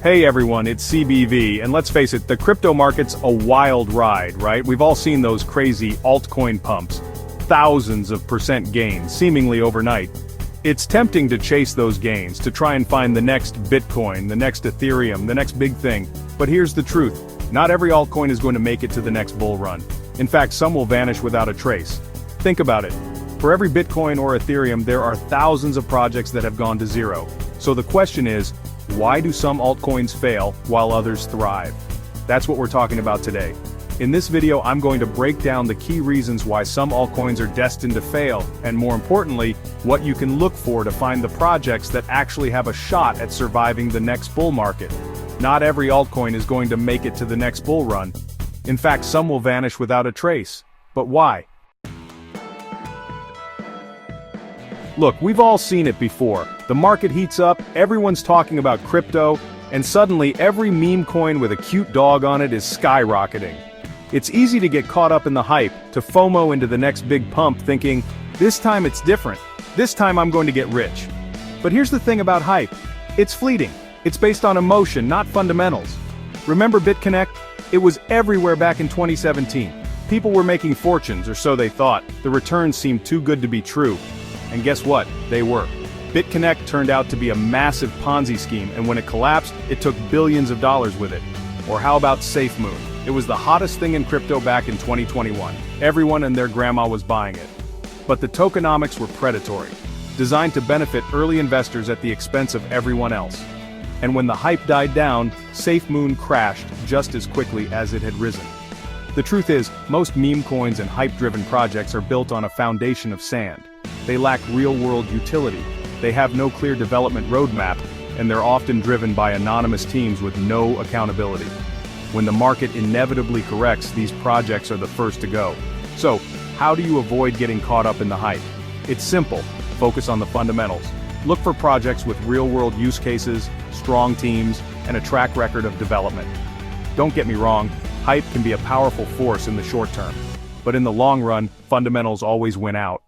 Hey everyone, it's CBV, and let's face it, the crypto market's a wild ride, right? We've all seen those crazy altcoin pumps. Thousands of percent gains, seemingly overnight. It's tempting to chase those gains, to try and find the next Bitcoin, the next Ethereum, the next big thing. But here's the truth. Not every altcoin is going to make it to the next bull run. In fact, some will vanish without a trace. Think about it. For every Bitcoin or Ethereum, there are thousands of projects that have gone to zero. So the question is, why do some altcoins fail while others thrive? That's what we're talking about today. In this video, I'm going to break down the key reasons why some altcoins are destined to fail, and more importantly, what you can look for to find the projects that actually have a shot at surviving the next bull market. Not every altcoin is going to make it to the next bull run. In fact, some will vanish without a trace. But why? Look, we've all seen it before. The market heats up, everyone's talking about crypto, and suddenly every meme coin with a cute dog on it is skyrocketing. It's easy to get caught up in the hype, to FOMO into the next big pump thinking, this time it's different, this time I'm going to get rich. But here's the thing about hype. It's fleeting. It's based on emotion, not fundamentals. Remember BitConnect? It was everywhere back in 2017. People were making fortunes, or so they thought. The returns seemed too good to be true. And guess what? They were. BitConnect turned out to be a massive Ponzi scheme, and when it collapsed, it took billions of dollars with it. Or how about SafeMoon? It was the hottest thing in crypto back in 2021. Everyone and their grandma was buying it. But the tokenomics were predatory, designed to benefit early investors at the expense of everyone else. And when the hype died down, SafeMoon crashed just as quickly as it had risen. The truth is, most meme coins and hype-driven projects are built on a foundation of sand. They lack real-world utility. They have no clear development roadmap, and they're often driven by anonymous teams with no accountability. When the market inevitably corrects, these projects are the first to go. So, how do you avoid getting caught up in the hype? It's simple. Focus on the fundamentals. Look for projects with real-world use cases, strong teams, and a track record of development. Don't get me wrong, hype can be a powerful force in the short term. But in the long run, fundamentals always win out.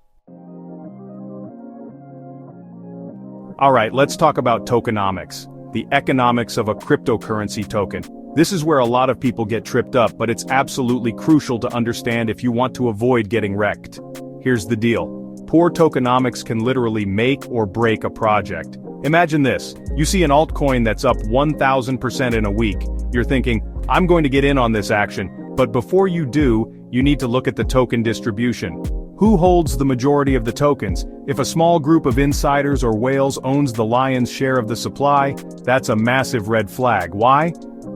Alright, let's talk about tokenomics, the economics of a cryptocurrency token. This is where a lot of people get tripped up, but it's absolutely crucial to understand if you want to avoid getting wrecked. Here's the deal. Poor tokenomics can literally make or break a project. Imagine this. You see an altcoin that's up 1,000% in a week. You're thinking, I'm going to get in on this action, but before you do, you need to look at the token distribution. Who holds the majority of the tokens? If a small group of insiders or whales owns the lion's share of the supply, that's a massive red flag. Why?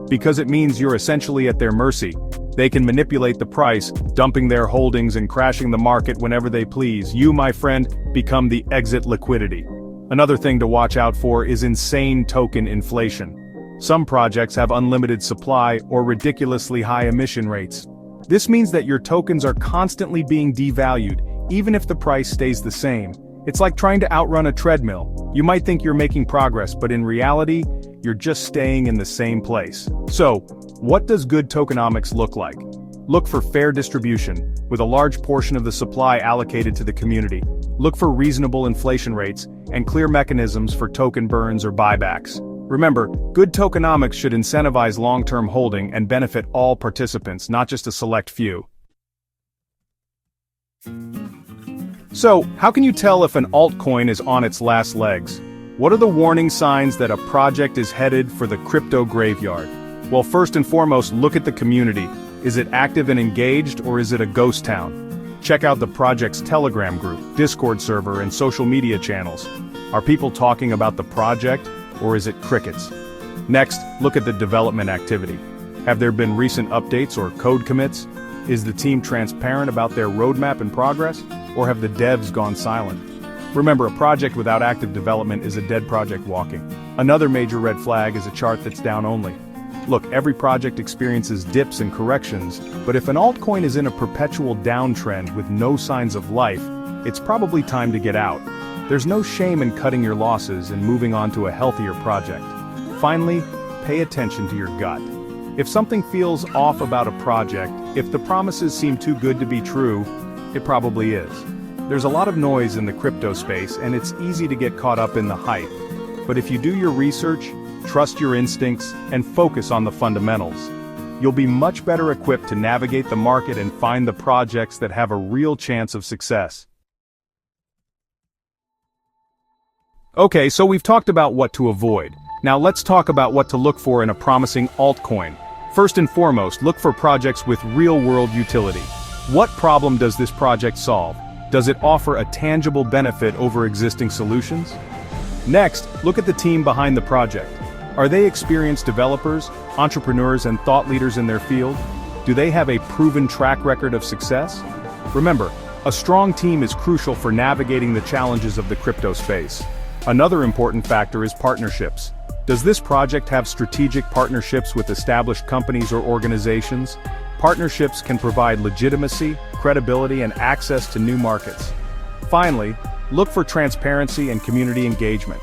Because it means you're essentially at their mercy. They can manipulate the price, dumping their holdings and crashing the market whenever they please. You, my friend, become the exit liquidity. Another thing to watch out for is insane token inflation. Some projects have unlimited supply or ridiculously high emission rates. This means that your tokens are constantly being devalued, even if the price stays the same. It's like trying to outrun a treadmill. You might think you're making progress, but in reality, you're just staying in the same place. So, what does good tokenomics look like? Look for fair distribution, with a large portion of the supply allocated to the community. Look for reasonable inflation rates, and clear mechanisms for token burns or buybacks. Remember, good tokenomics should incentivize long-term holding and benefit all participants, not just a select few. So, how can you tell if an altcoin is on its last legs? What are the warning signs that a project is headed for the crypto graveyard? Well, first and foremost, look at the community. Is it active and engaged, or is it a ghost town? Check out the project's Telegram group, Discord server, and social media channels. Are people talking about the project, or is it crickets? Next, look at the development activity. Have there been recent updates or code commits? Is the team transparent about their roadmap and progress, or have the devs gone silent? Remember, a project without active development is a dead project walking. Another major red flag is a chart that's down only. Look, every project experiences dips and corrections, but if an altcoin is in a perpetual downtrend with no signs of life, it's probably time to get out. There's no shame in cutting your losses and moving on to a healthier project. Finally, pay attention to your gut. If something feels off about a project, if the promises seem too good to be true, it probably is. There's a lot of noise in the crypto space, and it's easy to get caught up in the hype. But if you do your research, trust your instincts, and focus on the fundamentals. You'll be much better equipped to navigate the market and find the projects that have a real chance of success. Okay, so we've talked about what to avoid. Now let's talk about what to look for in a promising altcoin. First and foremost, look for projects with real-world utility. What problem does this project solve? Does it offer a tangible benefit over existing solutions? Next, look at the team behind the project. Are they experienced developers, entrepreneurs, and thought leaders in their field? Do they have a proven track record of success? Remember, a strong team is crucial for navigating the challenges of the crypto space. Another important factor is partnerships. Does this project have strategic partnerships with established companies or organizations? Partnerships can provide legitimacy, credibility, and access to new markets. Finally, look for transparency and community engagement.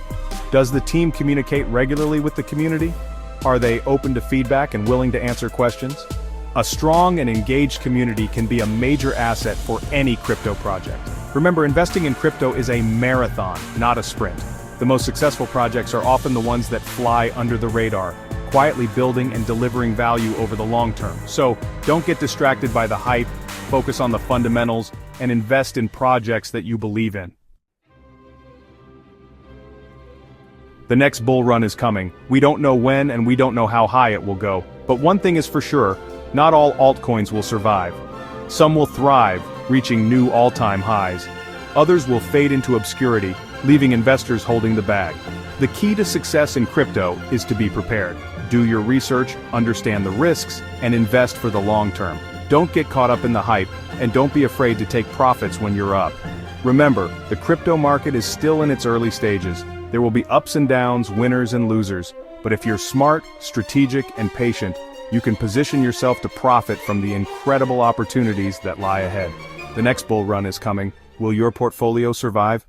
Does the team communicate regularly with the community? Are they open to feedback and willing to answer questions? A strong and engaged community can be a major asset for any crypto project. Remember, investing in crypto is a marathon, not a sprint. The most successful projects are often the ones that fly under the radar, quietly building and delivering value over the long term. So, don't get distracted by the hype, focus on the fundamentals, and invest in projects that you believe in. The next bull run is coming. We don't know when and we don't know how high it will go. But one thing is for sure, not all altcoins will survive. Some will thrive, reaching new all-time highs. Others will fade into obscurity, leaving investors holding the bag. The key to success in crypto is to be prepared. Do your research, understand the risks, and invest for the long term. Don't get caught up in the hype, and don't be afraid to take profits when you're up. Remember, the crypto market is still in its early stages. There will be ups and downs, winners and losers, but if you're smart, strategic, and patient, you can position yourself to profit from the incredible opportunities that lie ahead. The next bull run is coming. Will your portfolio survive?